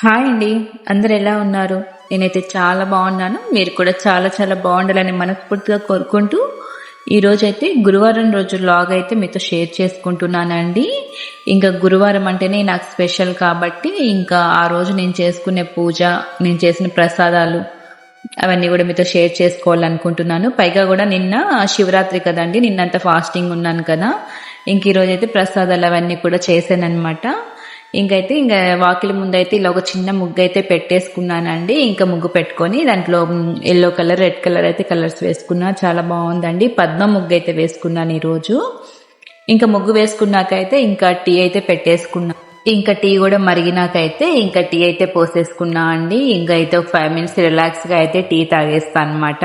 Hi అండి. అందరు ఎలా ఉన్నారు? నేనైతే చాలా బాగున్నాను. మీరు కూడా చాలా చాలా బాగుండాలని మనస్ఫూర్తిగా కోరుకుంటూ ఈరోజైతే గురువారం రోజు వ్లాగ్ అయితే మీతో షేర్ చేసుకుంటున్నానండి. ఇంకా గురువారం అంటేనే నాకు స్పెషల్ కాబట్టి ఇంకా ఆ రోజు నేను చేసుకునే పూజ, నేను చేసిన ప్రసాదాలు అవన్నీ కూడా మీతో షేర్ చేసుకోవాలనుకుంటున్నాను. పైగా కూడా నిన్న శివరాత్రి కదండి, నిన్నంతా ఫాస్టింగ్ ఉన్నాను కదా. ఇంక ఈరోజు అయితే ప్రసాదాలు అవన్నీ కూడా చేశానమాట. ఇంకైతే వాకిలి ముందైతే ఇలా ఒక చిన్న ముగ్గు అయితే పెట్టేసుకున్నానండి. ఇంకా ముగ్గు పెట్టుకొని దాంట్లో ఎల్లో కలర్, రెడ్ కలర్ అయితే కలర్స్ వేసుకున్నా. చాలా బాగుందండి. పద్మ ముగ్గు అయితే వేసుకున్నాను ఈరోజు. ఇంకా ముగ్గు వేసుకున్నాకైతే ఇంకా టీ అయితే పెట్టేసుకున్నా. ఇంకా టీ కూడా మరిగినాకైతే ఇంకా టీ అయితే పోసేసుకున్నా అండి. ఇంకా అయితే ఒక 5 minutes రిలాక్స్ గా అయితే టీ తాగేస్తా అనమాట.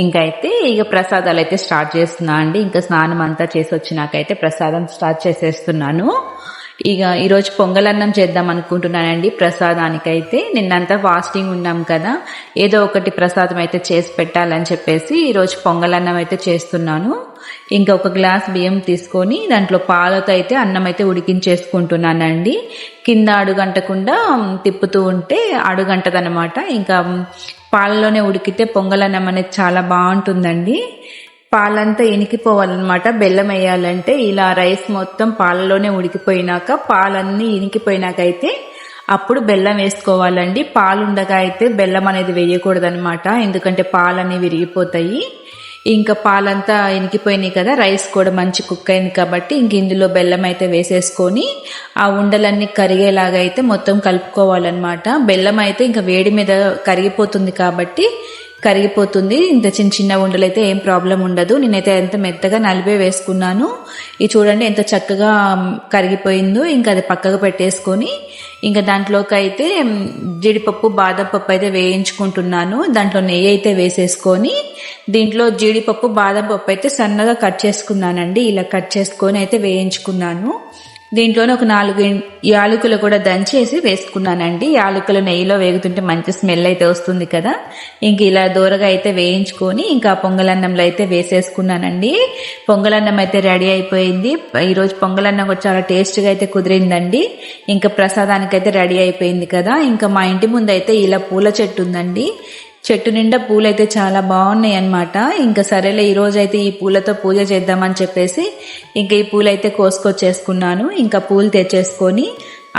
ఇంకైతే ఇక ప్రసాదాలు అయితే స్టార్ట్ చేస్తున్నా అండి. ఇంకా స్నానం అంతా చేసి వచ్చినాకైతే ప్రసాదం స్టార్ట్ చేసేస్తున్నాను. ఇక ఈరోజు పొంగలన్నం చేద్దాం అనుకుంటున్నానండి ప్రసాదానికైతే. నిన్నంతా ఫాస్టింగ్ ఉన్నాం కదా, ఏదో ఒకటి ప్రసాదం అయితే చేసి పెట్టాలని చెప్పేసి ఈరోజు పొంగలన్నం అయితే చేస్తున్నాను. ఇంకా ఒక గ్లాస్ బియ్యం తీసుకొని దాంట్లో పాలతో అయితే అన్నం అయితే ఉడికించేసుకుంటున్నానండి. కింద అడుగంటకుండా తిప్పుతూ ఉంటే అడుగంటదనమాట. ఇంకా పాలలోనే ఉడికితే పొంగలన్నం అనేది చాలా బాగుంటుందండి. పాలంతా ఇనికిపోవాలన్నమాట. బెల్లం వేయాలంటే ఇలా రైస్ మొత్తం పాలలోనే ఉడికిపోయినాక, పాలన్నీ ఇనికిపోయినాకైతే అప్పుడు బెల్లం వేసుకోవాలండి. పాలుండగా అయితే బెల్లం అనేది వేయకూడదనమాట, ఎందుకంటే పాలన్నీ విరిగిపోతాయి. ఇంకా పాలంతా ఇనికిపోయినాయి కదా, రైస్ కూడా మంచి కుక్ అయింది కాబట్టి ఇంక ఇందులో బెల్లం అయితే వేసేసుకొని ఆ ఉండలన్నీ కరిగేలాగా అయితే మొత్తం కలుపుకోవాలన్నమాట. బెల్లం అయితే ఇంకా వేడి మీద కరిగిపోతుంది కాబట్టి కరిగిపోతుంది. ఇంత చిన్న చిన్న ఉండలు అయితే ఏం ప్రాబ్లం ఉండదు. నేనైతే ఎంత మెత్తగా నలిపే వేసుకున్నాను. ఇది చూడండి ఎంత చక్కగా కరిగిపోయిందో. ఇంకా అది పక్కకు పెట్టేసుకొని ఇంకా దాంట్లోకి అయితే జీడిపప్పు, బాదం పప్పు అయితే వేయించుకుంటున్నాను. దాంట్లో నెయ్యి అయితే వేసేసుకొని దీంట్లో జీడిపప్పు, బాదం పప్పు అయితే సన్నగా కట్ చేసుకున్నానండి. ఇలా కట్ చేసుకొని అయితే వేయించుకున్నాను. దీంట్లోనే ఒక 4 యాలకులు కూడా దంచేసి వేసుకున్నానండి. యాలకులు నెయ్యిలో వేగుతుంటే మంచి స్మెల్ అయితే వస్తుంది కదా. ఇంక ఇలా దూరగా అయితే వేయించుకొని ఇంకా పొంగలన్నంలో అయితే వేసేసుకున్నానండి. పొంగలన్నం అయితే రెడీ అయిపోయింది. ఈరోజు పొంగలన్నం కూడా చాలా టేస్ట్గా అయితే కుదిరిందండి. ఇంకా ప్రసాదానికి అయితే రెడీ అయిపోయింది కదా. ఇంకా మా ఇంటి ముందు అయితే ఇలా పూల చెట్టు ఉందండి. చెట్టు నిండా పూలైతే చాలా బాగున్నాయి అన్నమాట. ఇంకా సరేలే ఈరోజు అయితే ఈ పూలతో పూజ చేద్దామని చెప్పేసి ఇంకా ఈ పూలైతే కోసుకొచ్చేసుకున్నాను. ఇంకా పూలు తెచ్చేసుకొని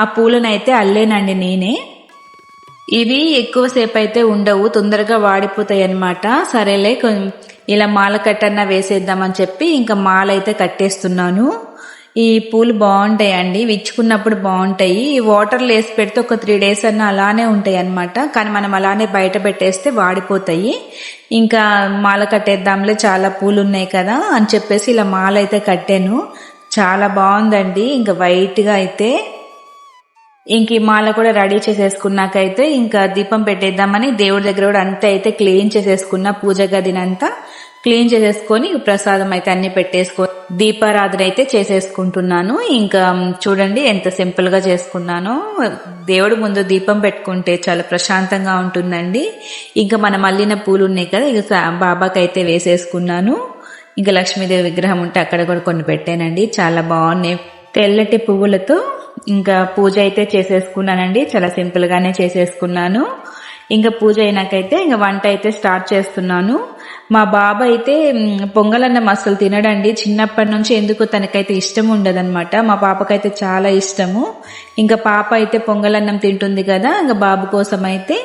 ఆ పూలను అయితే అల్లేనండి నేనే. ఇవి ఎక్కువసేపు అయితే ఉండవు, తొందరగా వాడిపోతాయి అన్నమాట. సరేలే ఇలా మాల కట్టన్నా వేసేద్దామని చెప్పి ఇంకా మాల అయితే కట్టేస్తున్నాను. ఈ పూలు బాగుంటాయండి, విచ్చుకున్నప్పుడు బాగుంటాయి. వాటర్లో వేసి పెడితే ఒక 3 days అన్న అలానే ఉంటాయి అన్నమాట. కానీ మనం అలానే బయట పెట్టేస్తే వాడిపోతాయి. ఇంకా మాల కట్టేద్దాంలే, చాలా పూలు ఉన్నాయి కదా అని చెప్పేసి ఇలా మాల అయితే కట్టాను. చాలా బాగుందండి. ఇంకా వైట్గా అయితే ఇంక ఈ మాల కూడా రెడీ చేసేసుకున్నాకైతే ఇంకా దీపం పెట్టేద్దామని దేవుడి దగ్గర కూడా అంతా అయితే క్లీన్ చేసేసుకున్న, పూజ గదినంతా క్లీన్ చేసేసుకొని ప్రసాదం అయితే అన్ని పెట్టేసుకొని దీపారాధన అయితే చేసేసుకుంటున్నాను. ఇంకా చూడండి ఎంత సింపుల్ గా చేసుకున్నానో. దేవుడి ముందు దీపం పెట్టుకుంటే చాలా ప్రశాంతంగా ఉంటుందండి. ఇంకా మనం అల్లిన పూలు ఉన్నాయి కదా, ఇక బాబాకి అయితే వేసేసుకున్నాను. ఇంకా లక్ష్మీదేవి విగ్రహం ఉంటే అక్కడ కూడా కొన్ని పెట్టానండి. చాలా బాగున్నాయి తెల్లటి పువ్వులతో. ఇంకా పూజ అయితే చేసేసుకున్నానండి. చాలా సింపుల్ గానే చేసేసుకున్నాను. ఇంకా పూజ అయినాకైతే ఇంకా వంట అయితే స్టార్ట్ చేస్తున్నాను. మా బాబు అయితే పొంగలన్నం అస్సలు తినడండి. చిన్నప్పటి నుంచి ఎందుకో తనకైతే ఇష్టం ఉండదన్నమాట. మా పాపకైతే చాలా ఇష్టము. ఇంకా పాప అయితే పొంగలన్నం తింటుంది కదా, ఇంకా బాబు కోసం అయితే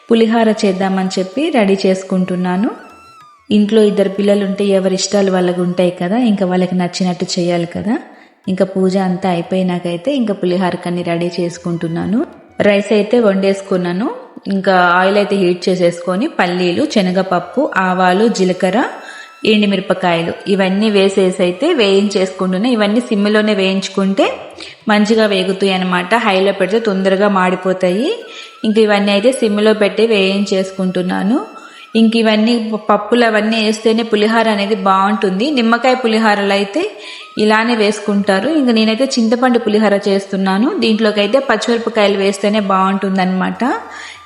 పులిహార చేద్దామని చెప్పి రెడీ చేసుకుంటున్నాను. ఇంట్లో 2 పిల్లలు ఉంటే ఎవరి ఇష్టాలు వాళ్ళకు ఉంటాయి కదా, ఇంకా వాళ్ళకి నచ్చినట్టు చేయాలి కదా. ఇంకా పూజ అంతా అయిపోయినాకైతే ఇంకా పులిహారకన్ని రెడీ చేసుకుంటున్నాను. రైస్ అయితే వండేసుకున్నాను. ఇంకా ఆయిల్ అయితే హీట్ చేసేసుకొని పల్లీలు, శనగపప్పు, ఆవాలు, జీలకర్ర, ఎండుమిరపకాయలు ఇవన్నీ వేసేసి అయితే వేయించేసుకుంటున్నా. ఇవన్నీ సిమ్లోనే వేయించుకుంటే మంచిగా వేగుతాయి అనమాట. హైలో పెడితే తొందరగా మాడిపోతాయి. ఇంక ఇవన్నీ అయితే సిమ్లో పెట్టి వేయించేసుకుంటున్నాను. ఇంక ఇవన్నీ పప్పులు అవన్నీ వేస్తేనే పులిహార అనేది బాగుంటుంది. నిమ్మకాయ పులిహారలు అయితే ఇలానే వేసుకుంటారు. ఇంక నేనైతే చింతపండు పులిహోర చేస్తున్నాను. దీంట్లోకి అయితే పచ్చిమిరపకాయలు వేస్తేనే బాగుంటుందన్నమాట.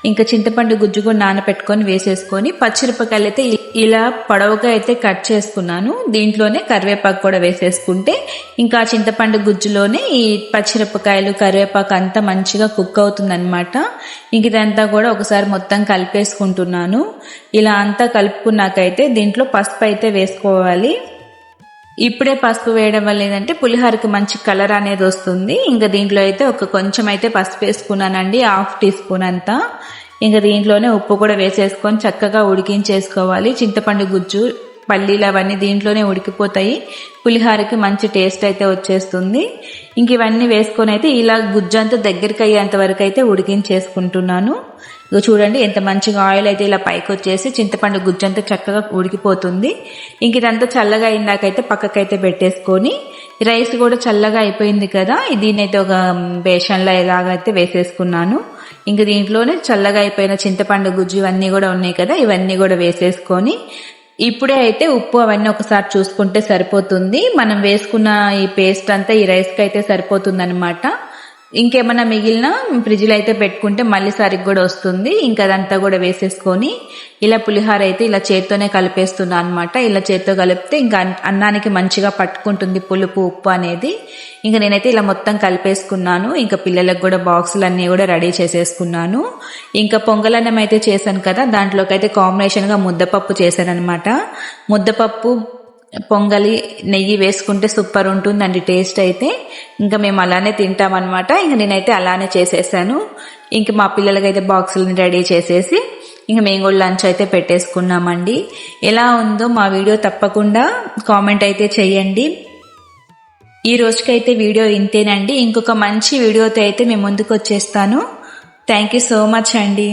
ఇంకా చింతపండు గుజ్జు కూడా నానబెట్టుకొని వేసేసుకొని పచ్చిమిరపకాయలు అయితే ఇలా పొడవుగా అయితే కట్ చేసుకున్నాను. దీంట్లోనే కరివేపాకు కూడా వేసేసుకుంటే ఇంకా చింతపండు గుజ్జులోనే ఈ పచ్చిమిరపకాయలు కరివేపాకు అంతా మంచిగా కుక్ అవుతుందన్నమాట. ఇంక ఇదంతా కూడా ఒకసారి మొత్తం కలిపేసుకుంటున్నాను. ఇలా అంతా కలుపుకున్నాకైతే దీంట్లో పసుపు అయితే వేసుకోవాలి. ఇప్పుడే పసుపు వేయడం వల్ల ఏంటంటే పులిహోరకి మంచి కలర్ అనేది వస్తుంది. ఇంకా దీంట్లో అయితే కొంచెం అయితే పసుపు వేసుకున్నానండి, 1/2 టీ స్పూన్ అంతా. ఇంకా దీంట్లోనే ఉప్పు కూడా వేసేసుకొని చక్కగా ఉడికించేసుకోవాలి. చింతపండు గుజ్జు పల్లీలు అవన్నీ దీంట్లోనే ఉడికిపోతాయి. పులిహోరకి మంచి టేస్ట్ అయితే వచ్చేస్తుంది. ఇంక ఇవన్నీ వేసుకొని అయితే ఇలా గుజ్జంతా దగ్గరికి అయ్యేంత వరకు అయితే ఉడికించేసుకుంటున్నాను. ఇక చూడండి ఎంత మంచిగా ఆయిల్ అయితే ఇలా పైకి వచ్చేసి చింతపండు గుజ్జంతా చక్కగా ఉడికిపోతుంది. ఇంక ఇదంతా చల్లగా అయిందాకైతే పక్కకైతే పెట్టేసుకొని రైస్ కూడా చల్లగా అయిపోయింది కదా, దీన్నైతే ఒక బేషన్లో ఇలాగైతే వేసేసుకున్నాను. ఇంక దీంట్లోనే చల్లగా అయిపోయిన చింతపండు గుజ్జు ఇవన్నీ కూడా ఉన్నాయి కదా, ఇవన్నీ కూడా వేసేసుకొని ఇప్పుడే అయితే ఉప్పు అవన్నీ ఒకసారి చూసుకుంటే సరిపోతుంది. మనం వేసుకున్న ఈ పేస్ట్ అంతా ఈ రైస్కి అయితే సరిపోతుంది అనమాట. ఇంకేమన్నా మిగిలిన ఫ్రిడ్జ్లో అయితే పెట్టుకుంటే మళ్ళీ సరిగ్గా కూడా వస్తుంది. ఇంకా అదంతా కూడా వేసేసుకొని ఇలా పులిహోర అయితే ఇలా చేత్తోనే కలిపేస్తున్నా అనమాట. ఇలా చేత్తో కలిపితే ఇంకా అన్నానికి మంచిగా పట్టుకుంటుంది పులుపు ఉప్పు అనేది. ఇంకా నేనైతే ఇలా మొత్తం కలిపేసుకున్నాను. ఇంకా పిల్లలకు కూడా బాక్సులు అన్నీ కూడా రెడీ చేసేసుకున్నాను. ఇంకా పొంగలన్నం అయితే చేశాను కదా, దాంట్లోకి అయితే కాంబినేషన్గా ముద్దపప్పు చేశాను అనమాట. ముద్దపప్పు పొంగలి నెయ్యి వేసుకుంటే సూపర్ ఉంటుందండి టేస్ట్ అయితే. ఇంకా మేము అలానే తింటామన్నమాట. ఇంక నేనైతే అలానే చేసేసాను. ఇంక మా పిల్లలకైతే బాక్సులను రెడీ చేసేసి ఇంక మేము కూడా లంచ్ అయితే పెట్టేసుకున్నామండి. ఎలా ఉందో మా వీడియో తప్పకుండా కామెంట్ అయితే చేయండి. ఈ రోజుకైతే వీడియో ఇంతేనండి. ఇంకొక మంచి వీడియోతో అయితే మేము ముందుకు వచ్చేస్తాను. థ్యాంక్ యూ సో మచ్ అండి.